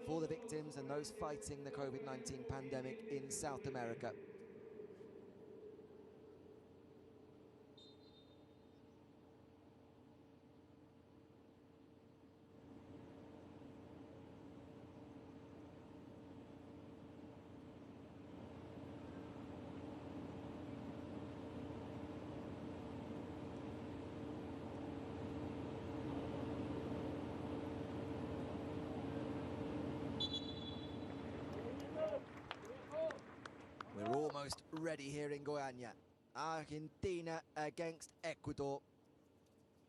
for the victims and those fighting the COVID-19 pandemic in South America. We're almost ready here in Goiânia. Argentina against Ecuador.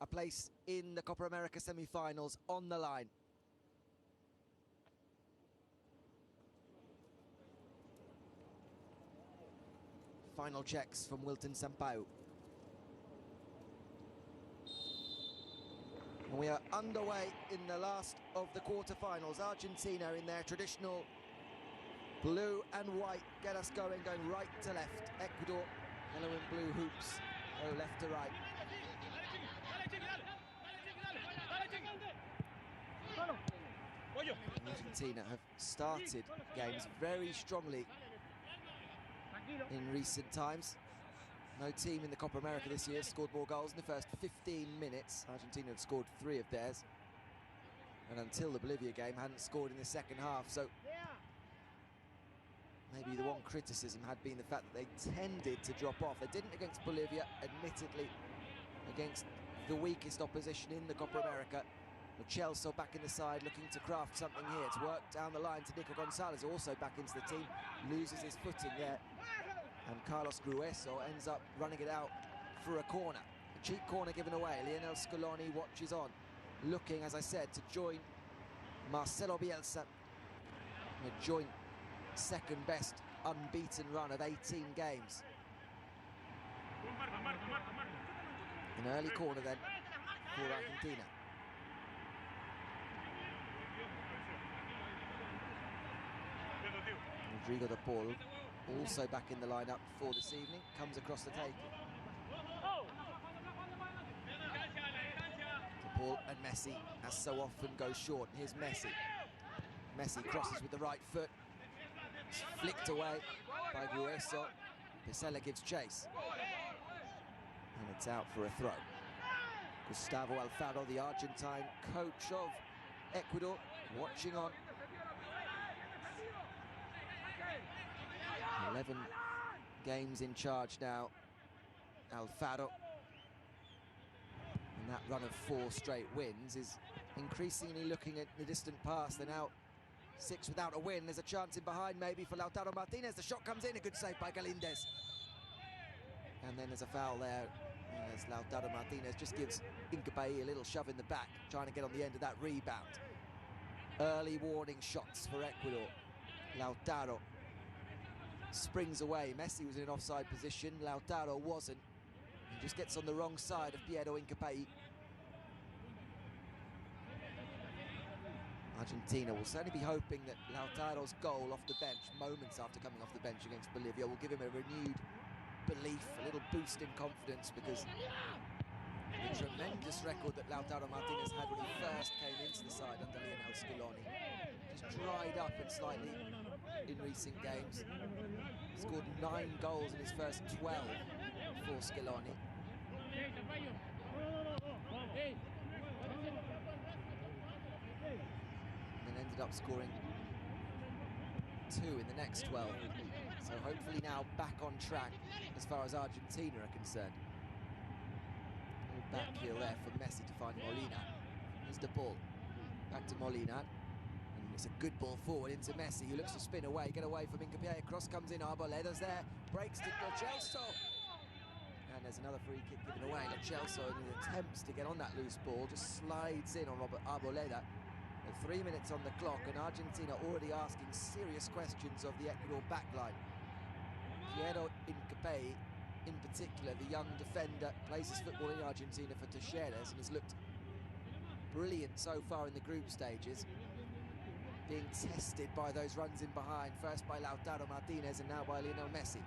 A place in the Copa America semi-finals on the line. Final checks from Wilton Sampaio. And we are underway in the last of the quarter-finals. Argentina in their traditional blue and white get us going right to left. Ecuador, yellow and blue hoops, go left to right. Argentina have started games very strongly in recent times. No team in the Copa America this year scored more goals in the first 15 minutes. Argentina had scored 3 of theirs. And until the Bolivia game, hadn't scored in the second half. So maybe the one criticism had been the fact that they tended to drop off. They didn't against Bolivia, admittedly, against the weakest opposition in the Copa America. Lo Celso back in the side, looking to craft something here. It's worked down the line to Nico Gonzalez, also back into the team. Loses his footing there. And Carlos Grueso ends up running it out for a corner. A cheap corner given away. Lionel Scaloni watches on, looking, as I said, to join Marcelo Bielsa in a joint second best unbeaten run of 18 games. An early corner then for Argentina. Rodrigo de Paul, also back in the lineup for this evening, comes across the taking. De Paul and Messi, as so often, go short. Here's Messi. Messi crosses with the right foot. It's flicked away by Grueso. Pesela gives chase. And it's out for a throw. Gustavo Alfaro, the Argentine coach of Ecuador, watching on. 11 games in charge now, Alfaro. And that run of 4 straight wins is increasingly looking at the distant past. They're now 6 without a win. There's a chance in behind maybe for Lautaro Martinez. The shot comes in, a good save by Galíndez. And then there's a foul there as Lautaro Martinez just gives Incapay a little shove in the back, trying to get on the end of that rebound. Early warning shots for Ecuador. Lautaro springs away. Messi was in an offside position, Lautaro wasn't. He just gets on the wrong side of Piero Incapay. Argentina will certainly be hoping that Lautaro's goal off the bench, moments after coming off the bench against Bolivia, will give him a renewed belief, a little boost in confidence, because the tremendous record that Lautaro Martinez had when he first came into the side under Lionel Scaloni just dried up and slightly in recent games. Scored 9 goals in his first 12 for Scaloni. And then ended up scoring 2 in the next 12. So hopefully now back on track as far as Argentina are concerned. Back heel there for Messi to find Molina. Here's the ball. Back to Molina. And it's a good ball forward into Messi, who looks to spin away, get away from Incapay. Cross comes in, Arboleda's there. Breaks to Lo Celso. And there's another free kick given away. Lo Celso, in his attempts to get on that loose ball, just slides in on Arboleda. And 3 minutes on the clock, and Argentina already asking serious questions of the Ecuador backline. Piero Incapay, in particular, the young defender, plays his football in Argentina for Talleres and has looked brilliant so far in the group stages. Being tested by those runs in behind, first by Lautaro Martinez and now by Lionel Messi.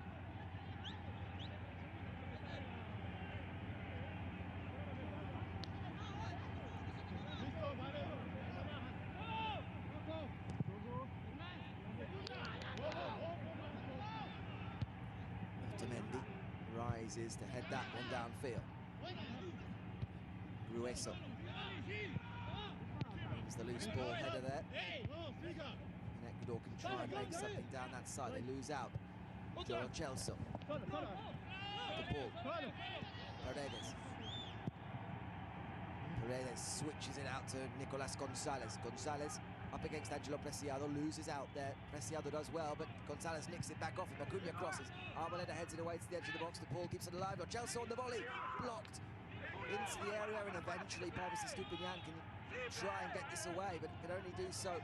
chooses to head that one downfield. Grueso. Brings the loose ball header there. And Ecuador can try and make something down that side. They lose out. Joel Celso. The ball. Paredes. Paredes switches it out to Nicolas Gonzalez. Gonzalez up against Angelo Preciado, loses out there. Preciado does well, but Gonzalez nicks it back off him. Acuna crosses. Arboleda heads it away to the edge of the box. The ball keeps it alive. Lo Celso on the volley. Blocked into the area, and eventually Pavis Estupiñán can try and get this away, but can only do so.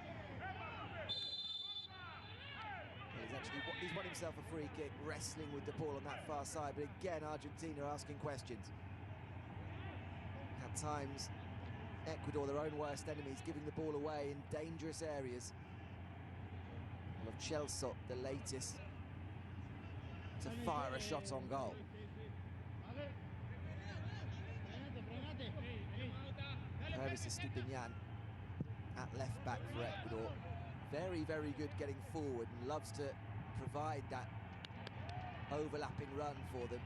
Well, he's won himself a free kick, wrestling with the ball on that far side, but again, Argentina asking questions. At times, Ecuador, their own worst enemies, giving the ball away in dangerous areas. Lo Celso, the latest to fire a shot on goal. Pavis Estupiñán at left back for Ecuador. Very, very good getting forward and loves to provide that overlapping run for them.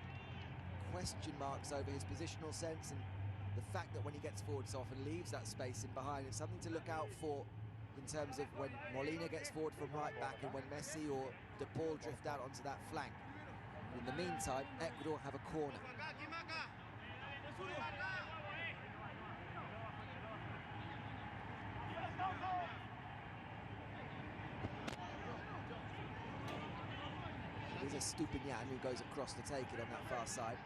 Question marks over his positional sense, and the fact that when he gets forward so often leaves that space in behind. It's something to look out for in terms of when Molina gets forward from right back and when Messi or De Paul drift out onto that flank. In the meantime, Ecuador have a corner. It is Estupiñán who goes across to take it on that far side.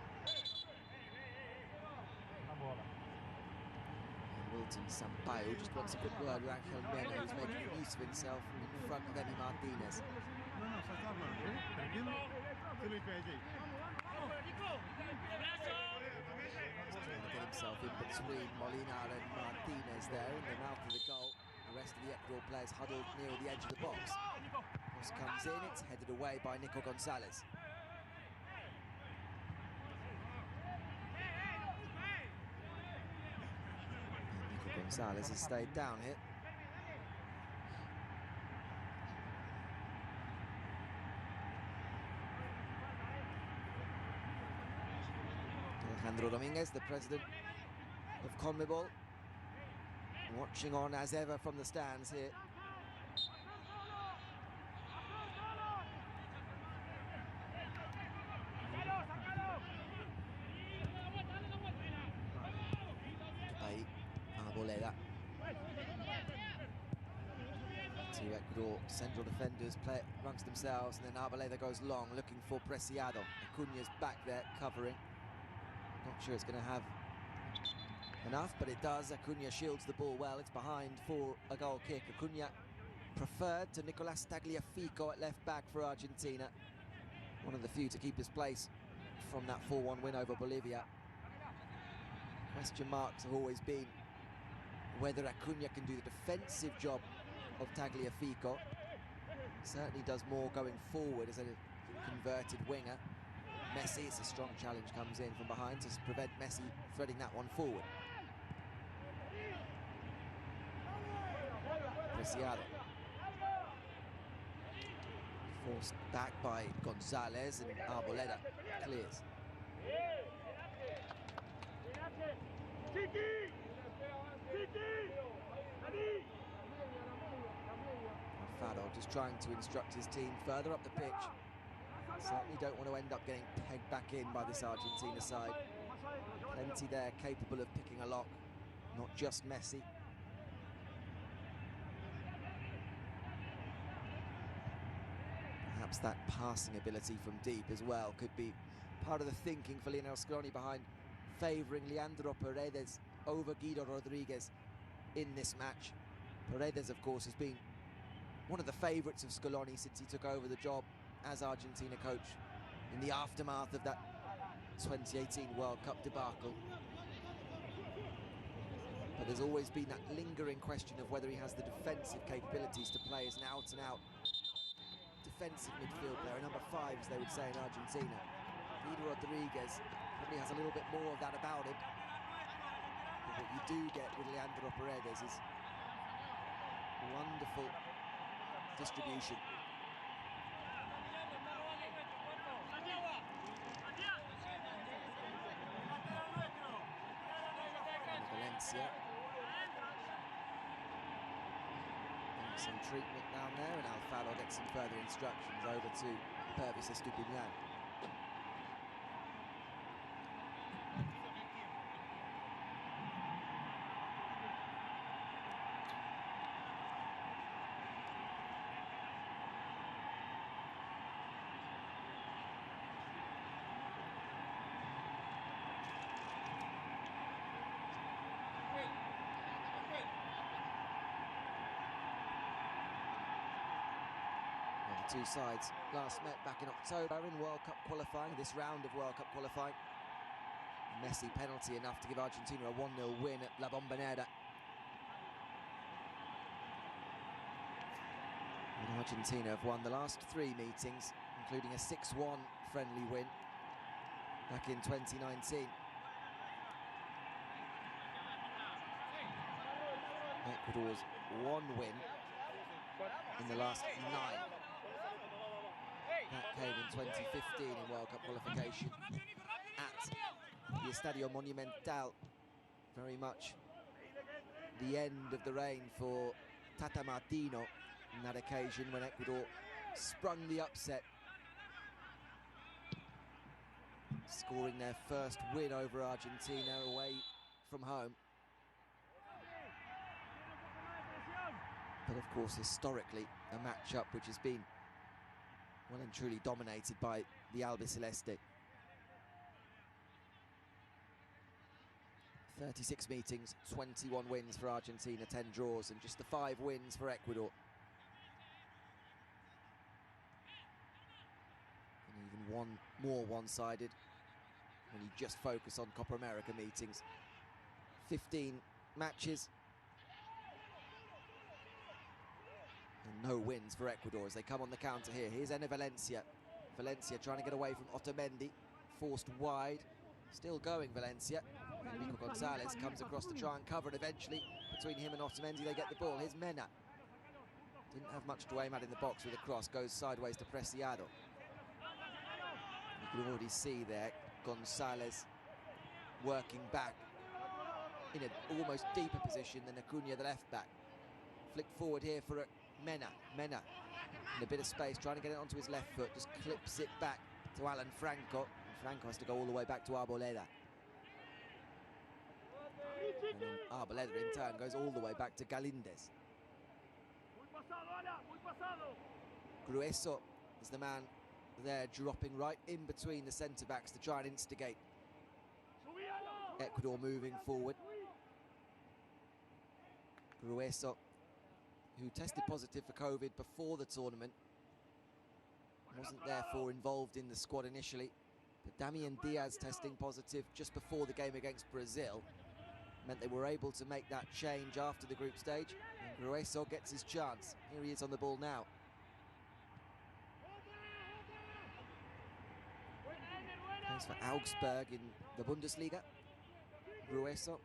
And Wilton Sampaio just wants a good word with Angel Mena, who's making use of himself in front of Emi Martinez. Trying to get himself in between Molina and Martinez there in the mouth of the goal. The rest of the Ecuador players huddled near the edge of the box. Cross comes in, it's headed away by Nico Gonzalez. Nico Gonzalez has stayed down here. Alejandro Dominguez, the president of CONMEBOL, watching on as ever from the stands here. Arboleda. Two Ecuador central defenders play amongst themselves, and then Arboleda goes long, looking for Preciado. Acuña's back there, covering. Not sure it's going to have enough, but it does. Acuna shields the ball well. It's behind for a goal kick. Acuna preferred to Nicolas Tagliafico at left back for Argentina. One of the few to keep his place from that 4-1 win over Bolivia. Question marks have always been whether Acuna can do the defensive job of Tagliafico. Certainly does more going forward as a converted winger. Messi, it's a strong challenge, comes in from behind to prevent Messi threading that one forward. Preciado. Forced back by Gonzalez, and Arboleda clears. Alfaro just trying to instruct his team further up the pitch. Certainly don't want to end up getting pegged back in by this Argentina side. Plenty there capable of picking a lock, not just Messi. Perhaps that passing ability from deep as well could be part of the thinking for Lionel Scaloni behind favouring Leandro Paredes over Guido Rodriguez in this match. Paredes, of course, has been one of the favourites of Scaloni since he took over the job as Argentina coach in the aftermath of that 2018 World Cup debacle. But there's always been that lingering question of whether he has the defensive capabilities to play as an out-and-out defensive midfield player, a number 5, as they would say in Argentina. Guido Rodriguez probably has a little bit more of that about him. But what you do get with Leandro Paredes is wonderful distribution. Some treatment down there, and Alfaro gets some further instructions over to Pervis Estupiñán. The two sides last met back in October in World Cup qualifying, this round of World Cup qualifying. Messi penalty enough to give Argentina a 1-0 win at La Bombonera. And Argentina have won the last 3 meetings, including a 6-1 friendly win back in 2019. Ecuador's 1 win in the last 9. That came in 2015 in World Cup qualification at the Estadio Monumental. Very much the end of the reign for Tata Martino on that occasion when Ecuador sprung the upset, scoring their first win over Argentina away from home. But of course, historically, a matchup which has been well and truly dominated by the Albiceleste. 36 meetings, 21 wins for Argentina, 10 draws, and just the 5 wins for Ecuador. And even one more one-sided when you just focus on Copa America meetings. 15 matches. And no wins for Ecuador as they come on the counter here. Here's Ene Valencia. Valencia trying to get away from Otamendi. Forced wide. Still going, Valencia. Enrico Gonzalez comes across to try and cover it eventually. Between him and Otamendi, they get the ball. Here's Mena. Didn't have much to aim at in the box with a cross. Goes sideways to Preciado. You can already see there Gonzalez working back in an almost deeper position than Acuna, the left back. Flick forward here for Mena. Mena in a bit of space, trying to get it onto his left foot, just clips it back to Alan Franco. And Franco has to go all the way back to Arboleda. And then Arboleda in turn goes all the way back to Galíndez. Grueso is the man there, dropping right in between the centre-backs to try and instigate Ecuador moving forward. Grueso, who tested positive for COVID before the tournament, wasn't therefore involved in the squad initially, but Damian Diaz testing positive just before the game against Brazil meant they were able to make that change after the group stage, and Grueso gets his chance. Here he is on the ball now. Plays for Augsburg in the Bundesliga. Grueso,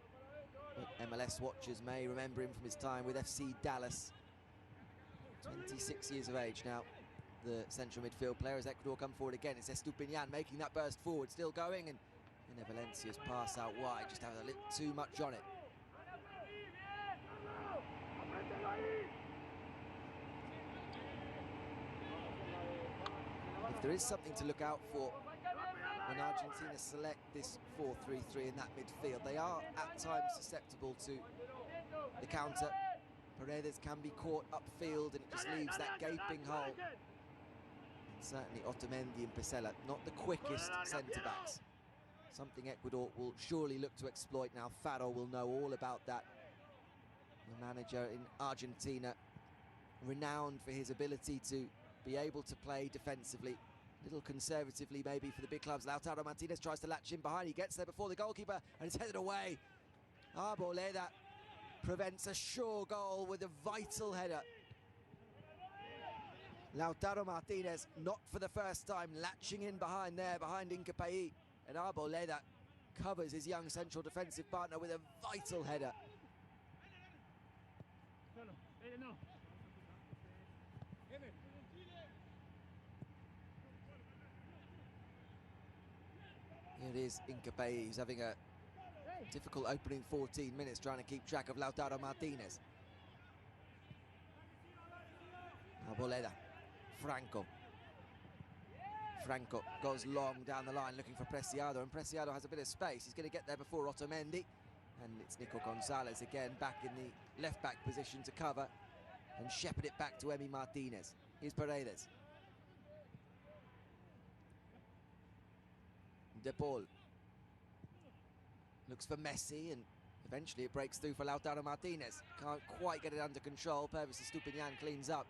but MLS watchers may remember him from his time with FC Dallas. 26 years of age now, the central midfield player, as Ecuador come forward again. It's Estupiñán making that burst forward, still going, and Valencia's pass out wide, just having a little too much on it. If there is something to look out for when Argentina select this 4-3-3 in that midfield, they are at times susceptible to the counter. Paredes can be caught upfield and it just leaves that gaping hole. And certainly Otamendi and Pesela, not the quickest centre-backs. Something Ecuador will surely look to exploit now. Faro will know all about that. The manager in Argentina, renowned for his ability to be able to play defensively. A little conservatively maybe for the big clubs. Lautaro Martinez tries to latch in behind. He gets there before the goalkeeper and it's headed away. Arboleda prevents a sure goal with a vital header. Lautaro Martinez, not for the first time, latching in behind there, behind Incapié. And Arboleda covers his young central defensive partner with a vital header. Here it is, Incapié, who's having a difficult opening 14 minutes trying to keep track of Lautaro Martinez. Arboleda. Franco goes long down the line looking for Preciado, and Preciado has a bit of space. He's going to get there before Otamendi. And it's Nico Gonzalez again back in the left-back position to cover and shepherd it back to Emi Martinez. Here's Paredes. De Paul looks for Messi, and eventually it breaks through for Lautaro Martinez. Can't quite get it under control. Pervis Estupiñán cleans up.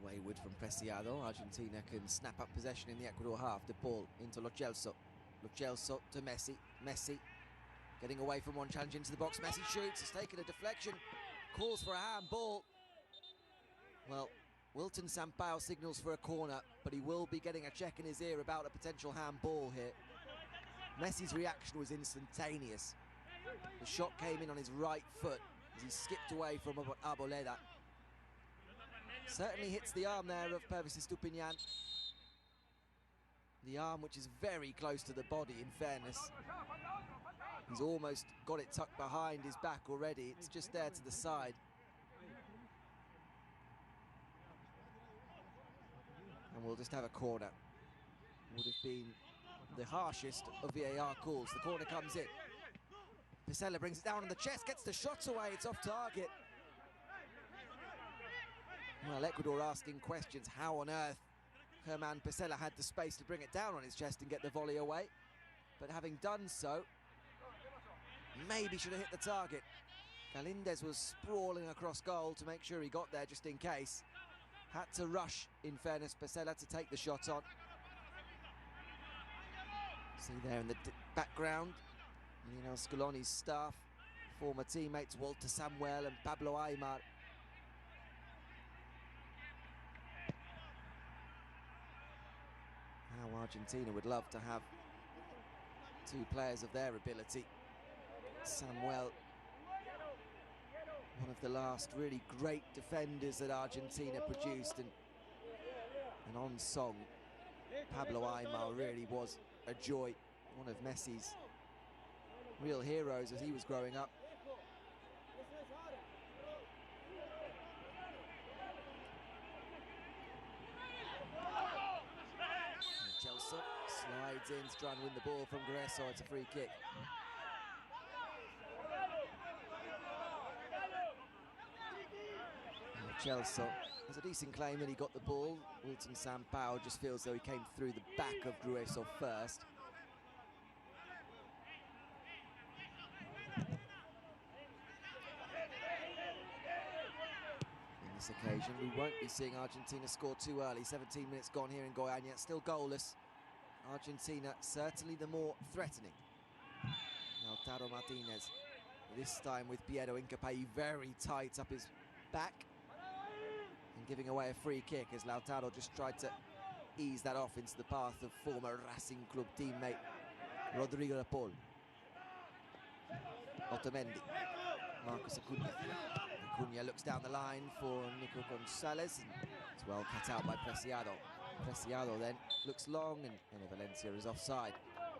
Wayward from Preciado. Argentina can snap up possession in the Ecuador half. De Paul into Lo Celso. Lo Celso to Messi. Messi getting away from one challenge into the box. Messi shoots. Has taken a deflection. Calls for a handball. Well, Wilton Sampaio signals for a corner, but he will be getting a check in his ear about a potential handball here. Messi's reaction was instantaneous. The shot came in on his right foot as he skipped away from Arboleda. Certainly hits the arm there of Pervis Estupiñán. The arm which is very close to the body, in fairness. He's almost got it tucked behind his back already. It's just there to the side. And we'll just have a corner. Would have been the harshest of VAR calls. The corner comes in. Pesela brings it down on the chest, gets the shot away. It's off target. Well, Ecuador asking questions. How on earth Germán Pesela had the space to bring it down on his chest and get the volley away? But having done so, maybe should have hit the target. Galíndez was sprawling across goal to make sure he got there just in case. Had to rush, in fairness, Pesela to take the shot on. See there in the background, Lionel Scaloni's staff, former teammates Walter Samuel and Pablo Aimar. How Argentina would love to have two players of their ability. Samuel, one of the last really great defenders that Argentina produced, and on song, Pablo Aimar really was a joy, one of Messi's real heroes as he was growing up. Chelsea slides in to try and win the ball from Grueso. It's a free kick. Chelsea has a decent claim that he got the ball. Wilton Sampaio just feels though he came through the back of Grueso first. On this occasion, we won't be seeing Argentina score too early. 17 minutes gone here in Goiânia, still goalless. Argentina certainly the more threatening. Lautaro Martinez, this time with Piero Incapié very tight up his back. And giving away a free kick as Lautaro just tried to ease that off into the path of former Racing Club teammate Rodrigo de Paul. Otamendi, Marcos Acuna. Acuna looks down the line for Nico Gonzalez, and it's well cut out by Preciado. Preciado then looks long, and Valencia is offside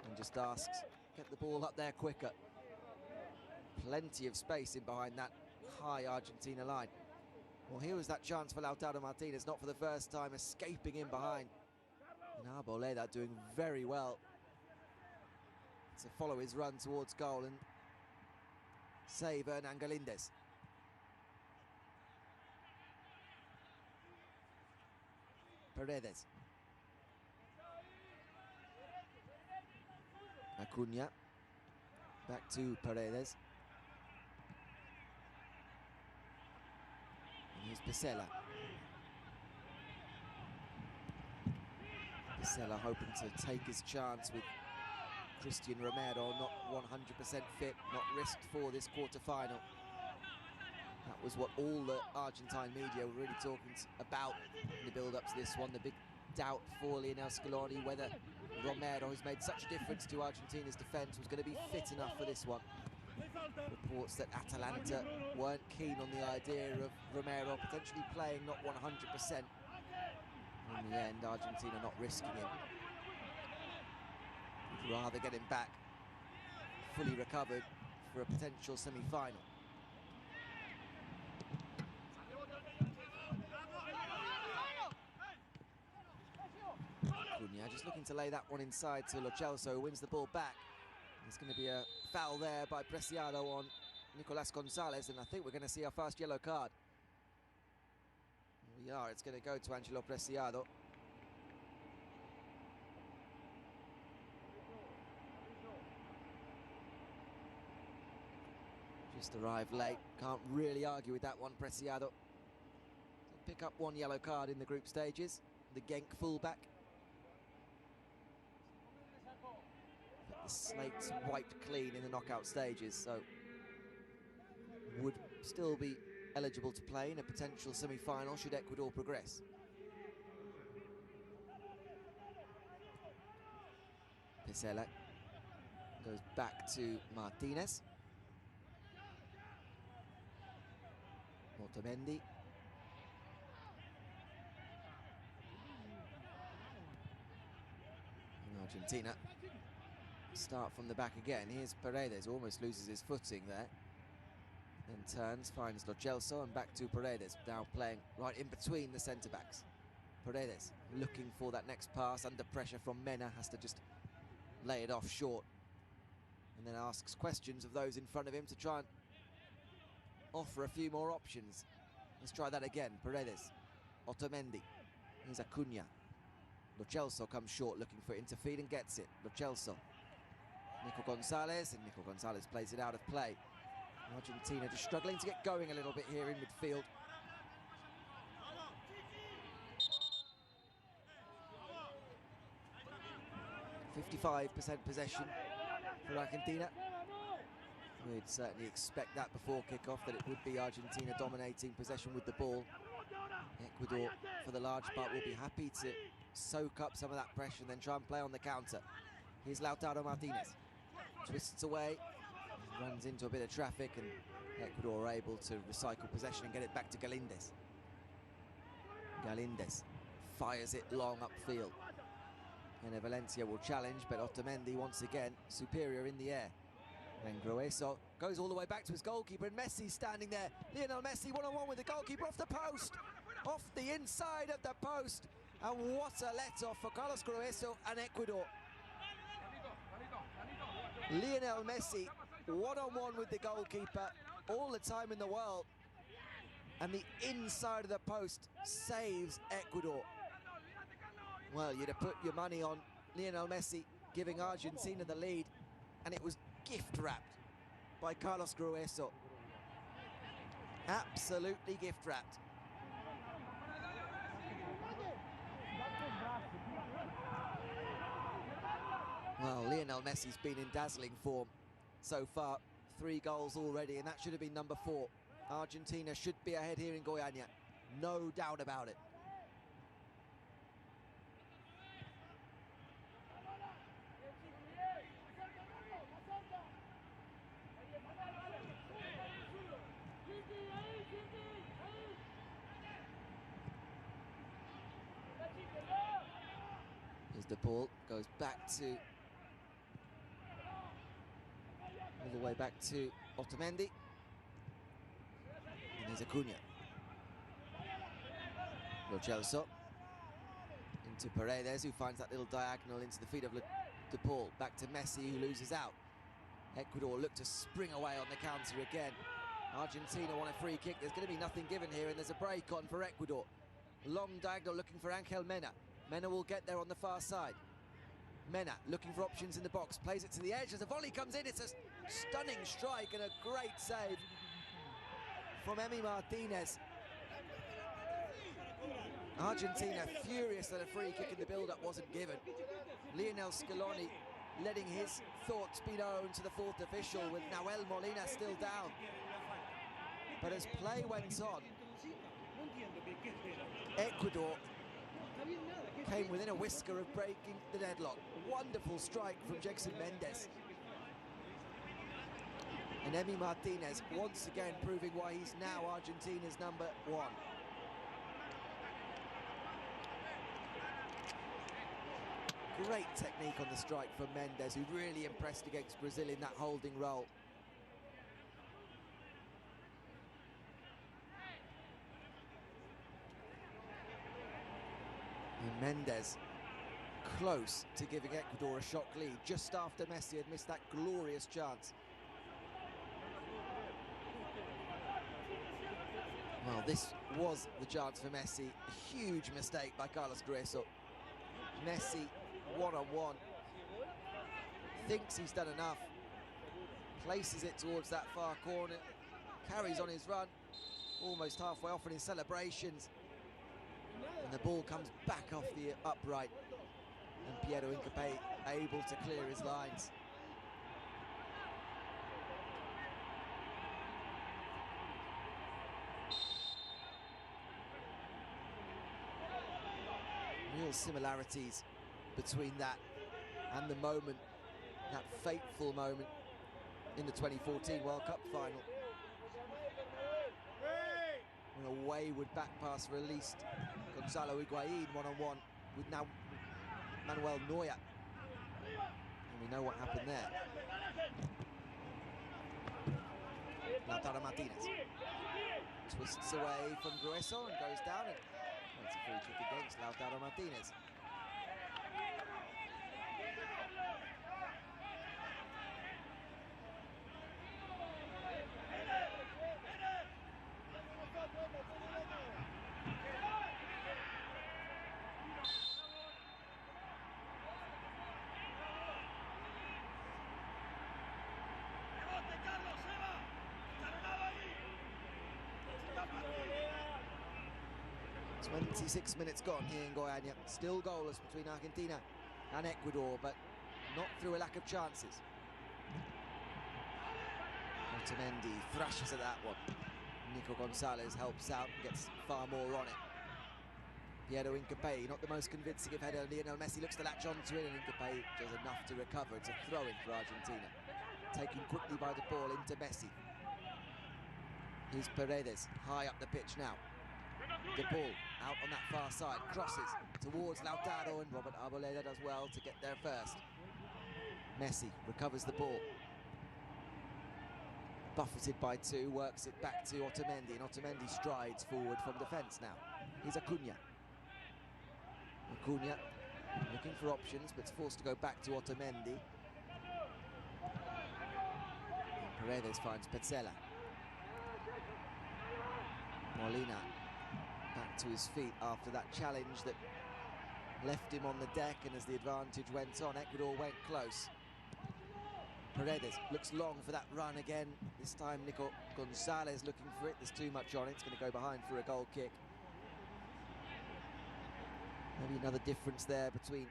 and just asks, get the ball up there quicker. Plenty of space in behind that high Argentina line. Well, here was that chance for Lautaro Martinez, not for the first time, escaping in behind. And Arboleda doing very well to follow his run towards goal and save Hernan Galíndez. Paredes. Acuna. Back to Paredes. And here's Pesela. Pesela hoping to take his chance with Christian Romero not 100% fit, not risked for this quarter-final. That was what all the Argentine media were really talking about in the build-up to this one. The big doubt for Lionel Scaloni whether Romero, who's made such a difference to Argentina's defence, was going to be fit enough for this one. Reports that Atalanta weren't keen on the idea of Romero potentially playing not 100%. In the end, Argentina not risking him. Would rather get him back fully recovered for a potential semi-final. Cunha just looking to lay that one inside to Lo Celso, who wins the ball back. There's going to be a foul there by Preciado on Nicolas Gonzalez, and I think we're going to see our first yellow card. Here we are, it's going to go to Angelo Preciado. Just arrived late, can't really argue with that one, Preciado. Pick up one yellow card in the group stages, the Genk fullback. But the slate's wiped clean in the knockout stages, so would still be eligible to play in a potential semi-final should Ecuador progress. Pisella goes back to Martinez. Otamendi. And Argentina start from the back again. Here's Paredes, who almost loses his footing there. Then turns, finds Lo Celso, and back to Paredes, now playing right in between the centre-backs. Paredes looking for that next pass, under pressure from Mena, has to just lay it off short. And then asks questions of those in front of him to try and offer a few more options. Let's try that again. Paredes, Otamendi, here's Acuna. Lo Celso comes short, looking for it into feed and gets it. Lo Celso, Nico Gonzalez, and Nico Gonzalez plays it out of play. Argentina just struggling to get going a little bit here in midfield. .55% possession for Argentina. We'd certainly expect that before kick-off, that it would be Argentina dominating possession with the ball. Ecuador, for the large part, will be happy to soak up some of that pressure and then try and play on the counter. Here's Lautaro Martinez. Twists away, runs into a bit of traffic, and Ecuador are able to recycle possession and get it back to Galíndez. Galíndez fires it long upfield. And Valencia will challenge, but Otamendi once again superior in the air. Then Grueso goes all the way back to his goalkeeper, and Messi standing there. Lionel Messi one-on-one with the goalkeeper off the post, off the inside of the post. And what a let-off for Carlos Grueso and Ecuador. Lionel Messi one-on-one with the goalkeeper, all the time in the world. And the inside of the post saves Ecuador. Well, you'd have put your money on Lionel Messi giving Argentina the lead, and it was gift-wrapped by Carlos Grueso. Absolutely gift-wrapped. Well, Lionel Messi's been in dazzling form so far. 3 goals already, and that should have been number 4. Argentina should be ahead here in Goiânia, no doubt about it. Here's the ball, goes back to, all the way back to Otamendi. And here's Acuna. Lo Celso into Paredes, who finds that little diagonal into the feet of De Paul. Back to Messi, who loses out. Ecuador look to spring away on the counter again. Argentina want a free kick. There's going to be nothing given here, and there's a break on for Ecuador. Long diagonal looking for Angel Mena. Mena will get there on the far side. Mena looking for options in the box, plays it to the edge as the volley comes in. It's a stunning strike and a great save from Emi Martinez. Argentina furious that a free kick in the build-up wasn't given. Lionel Scaloni letting his thoughts be known to the 4th official, with Nahuel Molina still down. But as play went on, Ecuador came within a whisker of breaking the deadlock. Wonderful strike from Jackson Mendes. And Emi Martinez once again proving why he's now Argentina's number 1. Great technique on the strike from Mendes, who really impressed against Brazil in that holding role. And Mendes close to giving Ecuador a shock lead, just after Messi had missed that glorious chance. Well, this was the chance for Messi. A huge mistake by Carlos Grueso. Messi, one-on-one. Thinks he's done enough. Places it towards that far corner. Carries on his run. Almost halfway off in his celebrations. And the ball comes back off the upright. And Piero Incapié able to clear his lines. Real similarities between that and the moment, that fateful moment in the 2014 World Cup final. When a wayward back pass released Gonzalo Higuaín one-on-one with now Manuel Neuer. And we know what happened there. Lautaro Martinez twists away from Grueso and goes down. And it's a free kick against Lautaro Martinez. Six minutes gone here in Goiânia. Still goalless between Argentina and Ecuador, but not through a lack of chances. Otamendi thrashes at that one. Nico Gonzalez helps out, gets far more on it. Piero Incapié, not the most convincing of header. Lionel Messi looks to latch onto it, and Incapié does enough to recover. It's a throw-in for Argentina. Taken quickly by the ball into Messi. Here's Paredes, high up the pitch now. The ball out on that far side, crosses towards Lautaro, and Robert Arboleda does well to get there first. Messi recovers the ball. Buffeted by two, works it back to Otamendi, and Otamendi strides forward from defence now. Here's Acuna. Acuna looking for options, but it's forced to go back to Otamendi. And Paredes finds Petzela. Molina back to his feet after that challenge that left him on the deck, and as the advantage went on, Ecuador went close. Paredes looks long for that run again. This time Nico Gonzalez looking for it. There's too much on it. It's going to go behind for a goal kick. Maybe another difference there between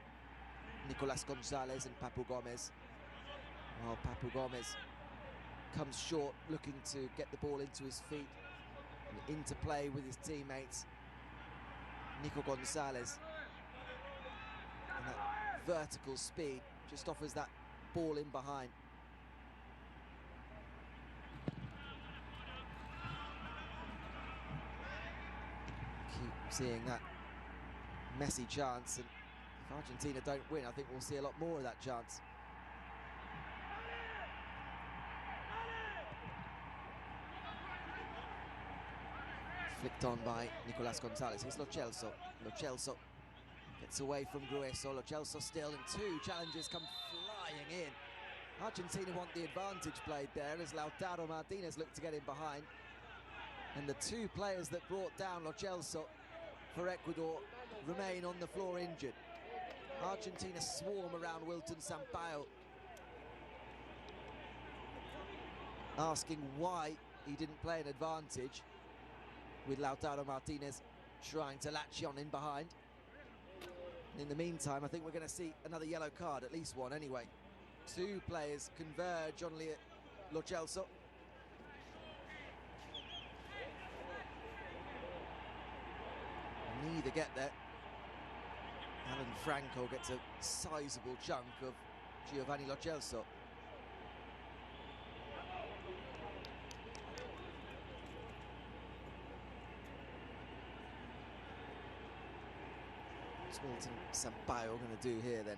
Nicolas Gonzalez and Papu Gomez. While Papu Gomez comes short, looking to get the ball into his feet and into play with his teammates. Nico Gonzalez, and that vertical speed just offers that ball in behind. Keep seeing that Messi chance, and if Argentina don't win, I think we'll see a lot more of that chance. Flicked on by Nicolas Gonzalez. Here's Lo Celso. Lo Celso gets away from Grueso. Lo Celso still, and two challenges come flying in. Argentina want the advantage played there as Lautaro Martinez looked to get in behind. And the two players that brought down Lo Celso for Ecuador remain on the floor injured. Argentina swarm around Wilton Sampaio, asking why he didn't play an advantage, with Lautaro Martinez trying to latch on in behind. And in the meantime, I think we're going to see another yellow card, at least one anyway. Two players converge on Lo Celso. Neither get there. Alan Franco gets a sizable chunk of Giovanni Lo Celso. 'What's Wilton Sampaio going to do here then?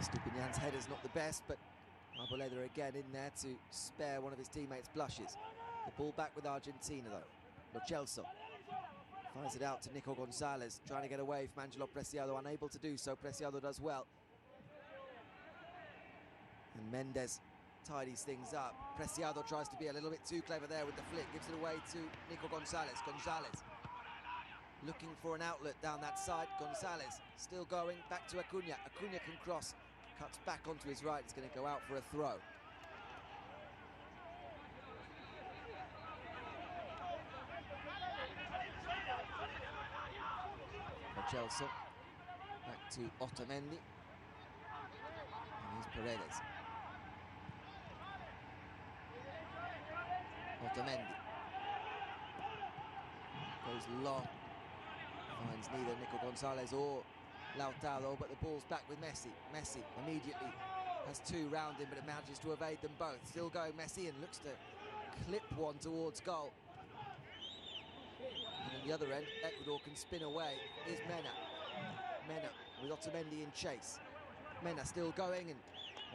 Stupinjan's header's not the best, but Arboleda again in there to spare one of his teammates' blushes. The ball back with Argentina though. Lo Celso finds it out to Nico Gonzalez, trying to get away from Angelo Preciado, unable to do so. Preciado does well. And Mendes tidies things up. Preciado tries to be a little bit too clever there with the flick, gives it away to Nico Gonzalez. Gonzalez looking for an outlet down that side. Gonzalez still going, back to Acuna. Acuna can cross, cuts back onto his right, it's going to go out for a throw. Lo Celso, back to Otamendi. And here's Paredes. Otamendi goes long, finds neither Nico Gonzalez or Lautaro, but the ball's back with Messi. Messi immediately has two round him, but it manages to evade them both. Still going Messi, and looks to clip one towards goal. And on the other end, Ecuador can spin away. Here's Mena. Mena with Otamendi in chase. Mena still going, and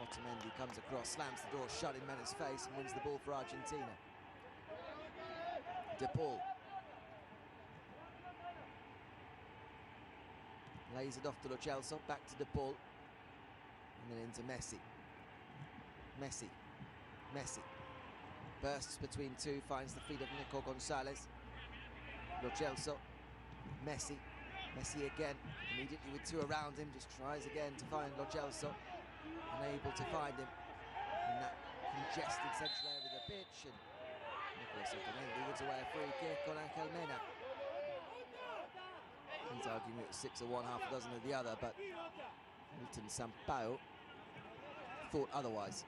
Otamendi comes across, slams the door shut in Mena's face, and wins the ball for Argentina. De Paul lays it off to Lo Celso, back to De Paul, and then into Messi. Messi bursts between two, finds the feet of Nico Gonzalez. Lo Celso, Messi again, immediately with two around him, just tries again to find Lo Celso, unable to find him in that congested central area of the pitch, and Nicolas Otamendi gives away a free kick on Angel Mena. He's arguing it was 6 of one, half a dozen of the other, but Milton Sampaio thought otherwise.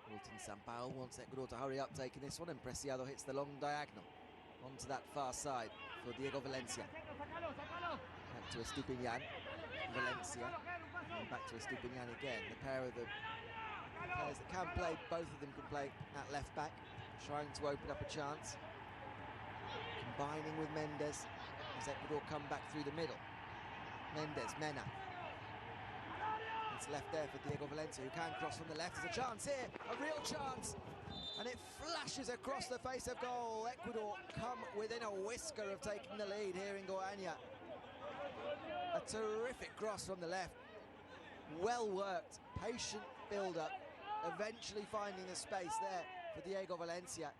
Milton Sampaio wants Ecuador to hurry up taking this one, and Preciado hits the long diagonal onto that far side for Diego Valencia. Back to Estupinjan, Valencia, and back to Estupinjan again. The pair of the players that can play, both of them can play at left back, trying to open up a chance. Combining with Mendes as Ecuador come back through the middle. Mendes, Mena. It's left there for Diego Valencia, who can cross from the left. There's a chance here, a real chance, and it flashes across the face of goal. Ecuador come within a whisker of taking the lead here in Goiânia. A terrific cross from the left, well worked, patient build-up, eventually finding the space there for Diego Valencia.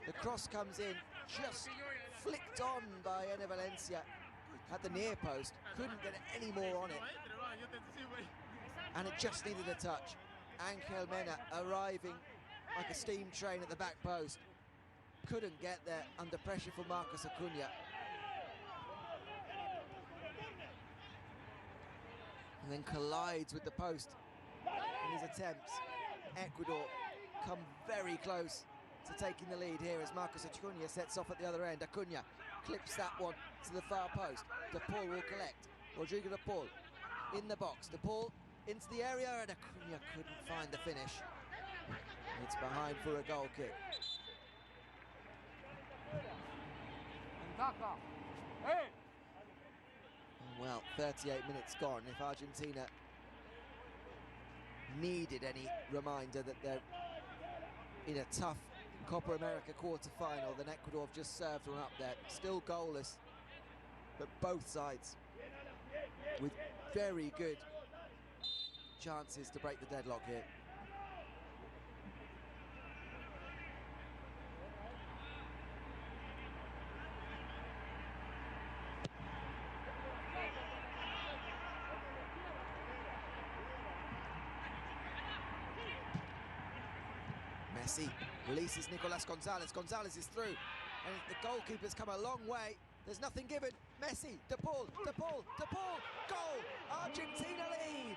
The cross comes in, just flicked on by Ene Valencia at the near post, couldn't get any more on it, and it just needed a touch. Angel Mena arriving like a steam train at the back post, couldn't get there under pressure for Marcos Acuna. And then collides with the post in his attempts. Ecuador come very close to taking the lead here as Marcos Acuna sets off at the other end. Acuna clips that one to the far post. De Paul will collect. Rodrigo De Paul in the box. De Paul into the area, and Acuna couldn't find the finish. It's behind for a goal kick. Well, 38 minutes gone. If Argentina needed any reminder that they're in a tough Copa America quarter-final, then Ecuador have just served one up there. Still goalless, but both sides with very good chances to break the deadlock here. Messi releases Nicolas Gonzalez. Gonzalez is through, and the goalkeeper's come a long way. There's nothing given. Messi, De Paul, De Paul, De Paul, goal! Argentina lead!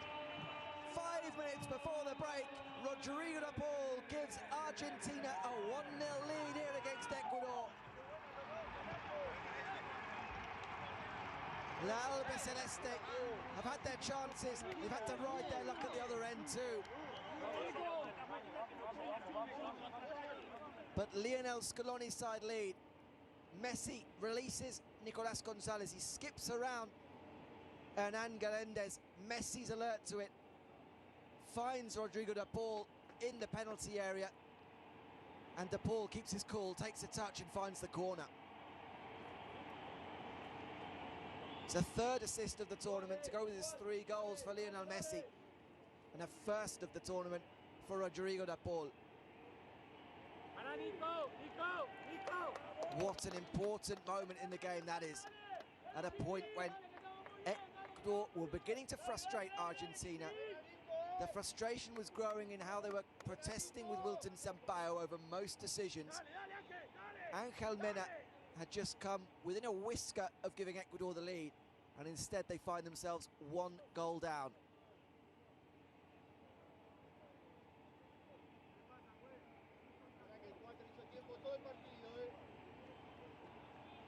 5 minutes before the break, Rodrigo De Paul gives Argentina a 1-0 lead here against Ecuador. La Albiceleste have had their chances. They've had to ride their luck at the other end too. But Lionel Scaloni's side lead. Messi releases Nicolas Gonzalez. He skips around Hernan Galendez. Messi's alert to it. Finds Rodrigo de Paul in the penalty area. And de Paul keeps his cool, takes a touch and finds the corner. It's a third assist of the tournament to go with his 3 goals for Lionel Messi. And a first of the tournament for Rodrigo de Paul. What an important moment in the game that is. At a point when Ecuador were beginning to frustrate Argentina. The frustration was growing in how they were protesting with Wilton Sampaio over most decisions. Angel Mena had just come within a whisker of giving Ecuador the lead, and instead they find themselves 1 goal down.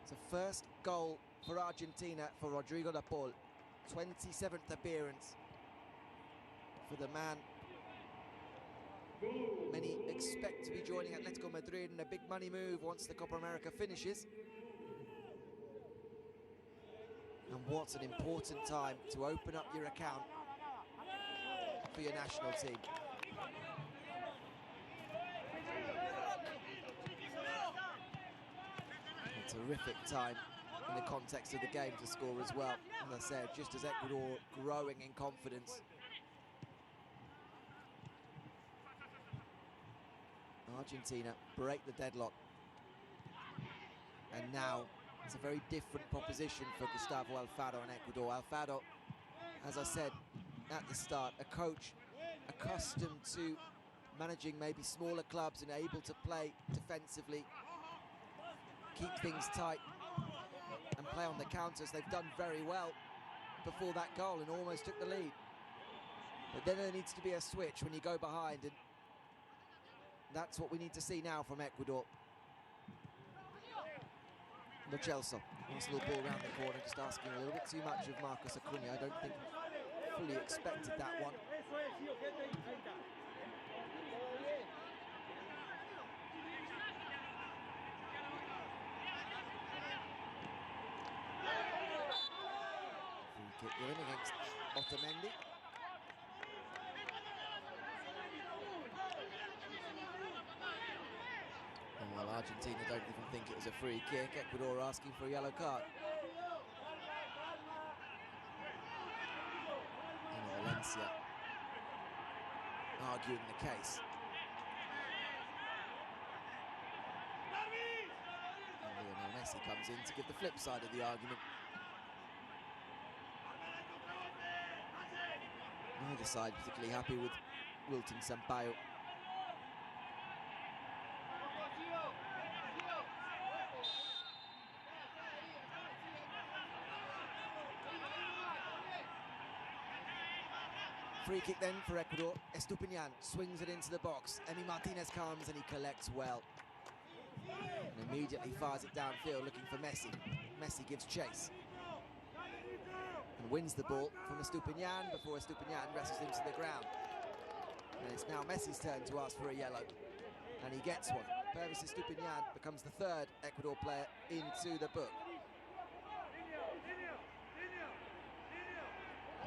It's a first goal for Argentina for Rodrigo de Paul. 27th appearance for the man many expect to be joining Atletico Madrid in a big money move once the Copa America finishes. And what an important time to open up your account for your national team. A terrific time in the context of the game to score as well. As I said, just as Ecuador growing in confidence. Argentina break the deadlock. And now it's a very different proposition for Gustavo Alfaro and Ecuador. Alfaro, as I said at the start, a coach accustomed to managing maybe smaller clubs and able to play defensively, keep things tight and play on the counters. They've done very well before that goal and almost took the lead. But then there needs to be a switch when you go behind, and that's what we need to see now from Ecuador. Lo Celso, nice little ball around the corner, just asking a little bit too much of Marcos Acuna. I don't think he fully expected that one. Free kick given against Otamendi. Well, Argentina don't even think it was a free kick. Ecuador asking for a yellow card. And Valencia arguing the case. And Lionel Messi comes in to give the flip side of the argument. Neither side particularly happy with Wilton Sampaio. Free kick then for Ecuador. Estupiñán swings it into the box. Emi Martinez comes and he collects well. And immediately fires it downfield looking for Messi. Messi gives chase. And wins the ball from Estupiñán before Estupiñán wrestles him to the ground. And it's now Messi's turn to ask for a yellow. And he gets one. Pervis Estupiñán becomes the 3rd Ecuador player into the book.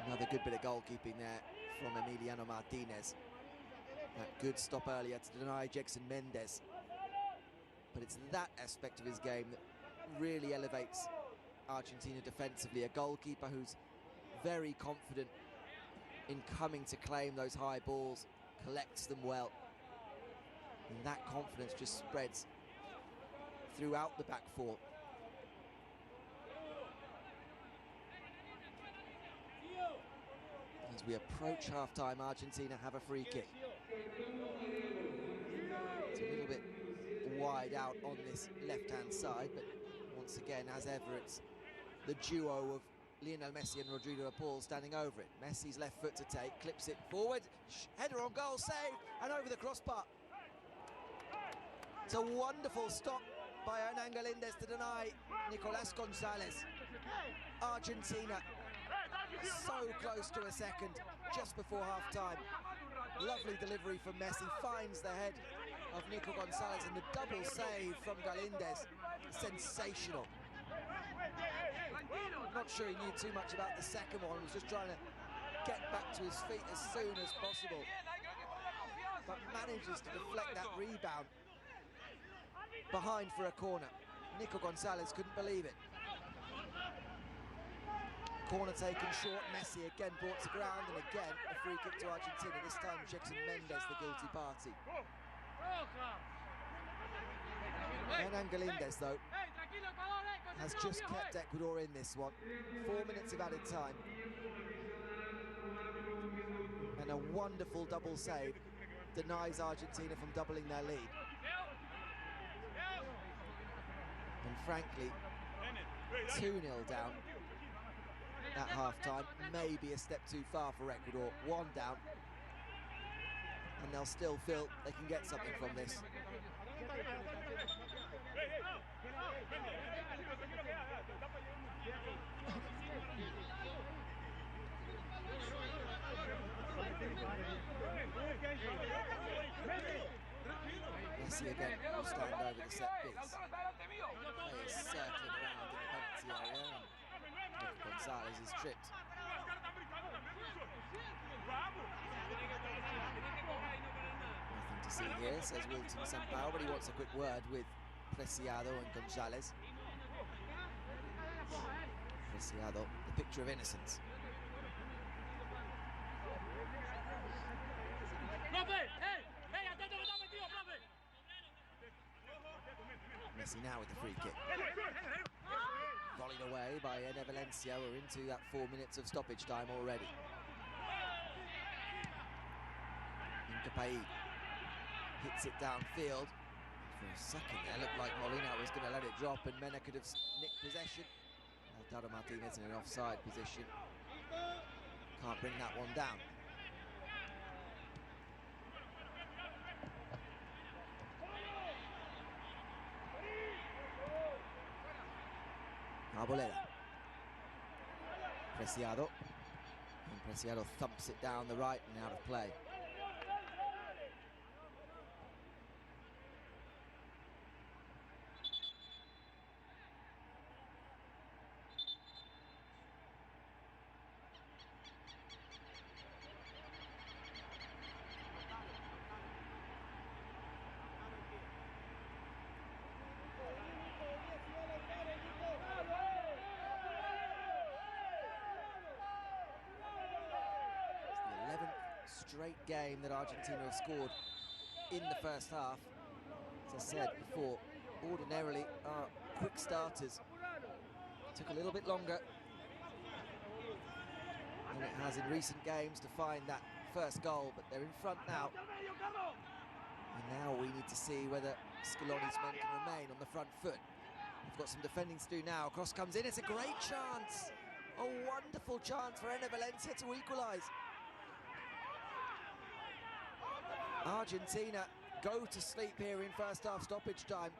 Another good bit of goalkeeping there from Emiliano Martinez. That good stop earlier to deny Jackson Mendes. But it's that aspect of his game that really elevates Argentina defensively. A goalkeeper who's very confident in coming to claim those high balls, collects them well. And that confidence just spreads throughout the back four. As we approach half-time, Argentina have a free kick. It's a little bit wide out on this left-hand side, but once again, as ever, it's the duo of Lionel Messi and Rodrigo de Paul standing over it. Messi's left foot to take, clips it forward, header on goal, saved, and over the crossbar. It's a wonderful stop by Hernan Galendez to deny Nicolas Gonzalez. Argentina so close to a second just before half-time. Lovely delivery from Messi, finds the head of Nico Gonzalez, and the double save from Galíndez. Sensational. I'm not sure he knew too much about the second one. He was just trying to get back to his feet as soon as possible, but manages to deflect that rebound behind for a corner. Nico Gonzalez couldn't believe it. Corner taken short, Messi again brought to ground, and again a free kick to Argentina, this time Jackson Mendes the guilty party. Hernan Galíndez, though, has just kept Ecuador in this one. 4 minutes of added time. And a wonderful double save denies Argentina from doubling their lead. And frankly, 2-0 down at half-time, maybe a step too far for Ecuador. 1 down, and they'll still feel they can get something from this. Messi again will stand over the set piece. Players circling around in the penalty area, and Gonzalez is tripped. Nothing to see here, says Wilton Sampaio, but he wants a quick word with Preciado and Gonzalez. Preciado, the picture of innocence. Messi now with the free kick. Volleyed away by Ene Valencia. We're into that 4 minutes of stoppage time already. Incapaí hits it downfield. For a second there, looked like Molina was going to let it drop and Mena could have nicked possession. Lautaro Martinez in an offside position. Can't bring that one down. Arboleda. Preciado. And Preciado thumps it down the right and out of play. Straight game that Argentina have scored in the first half. As I said before, ordinarily our quick starters took a little bit longer than it has in recent games to find that first goal, but they're in front now. And now we need to see whether Scaloni's men can remain on the front foot. We've got some defending to do now. Cross comes in, it's a great chance. A wonderful chance for Ene Valencia to equalise. Argentina go to sleep here in first half stoppage time.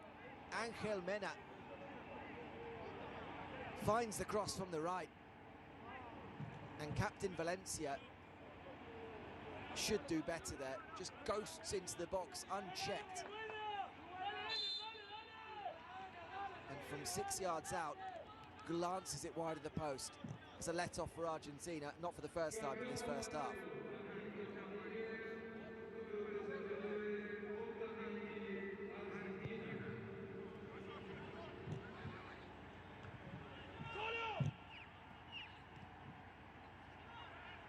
Angel Mena finds the cross from the right, and Captain Valencia should do better there. Just ghosts into the box unchecked. And from 6 yards out, glances it wide of the post. It's a let-off for Argentina, not for the first time in this first half.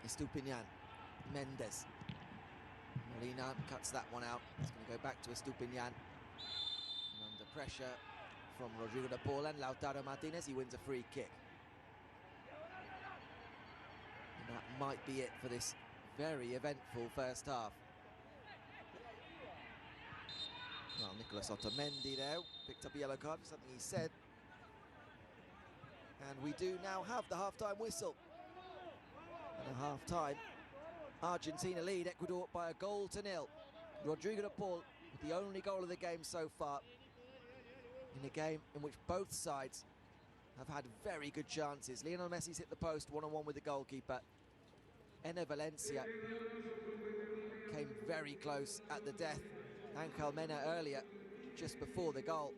Estupiñán, Mendes. Molina cuts that one out. It's going to go back to Estupiñán. And under pressure from Rodrigo de Paul and Lautaro Martinez, he wins a free kick. And that might be it for this very eventful first half. Well, Nicolas Otamendi there picked up a yellow card for something he said. And we do now have the half-time whistle. And at half-time, Argentina lead Ecuador by 1-0. Rodrigo de Paul with the only goal of the game so far, in a game in which both sides have had very good chances. Lionel Messi's hit the post one-on-one with the goalkeeper. Enner Valencia came very close at the death. Angel Mena earlier, just before the goal.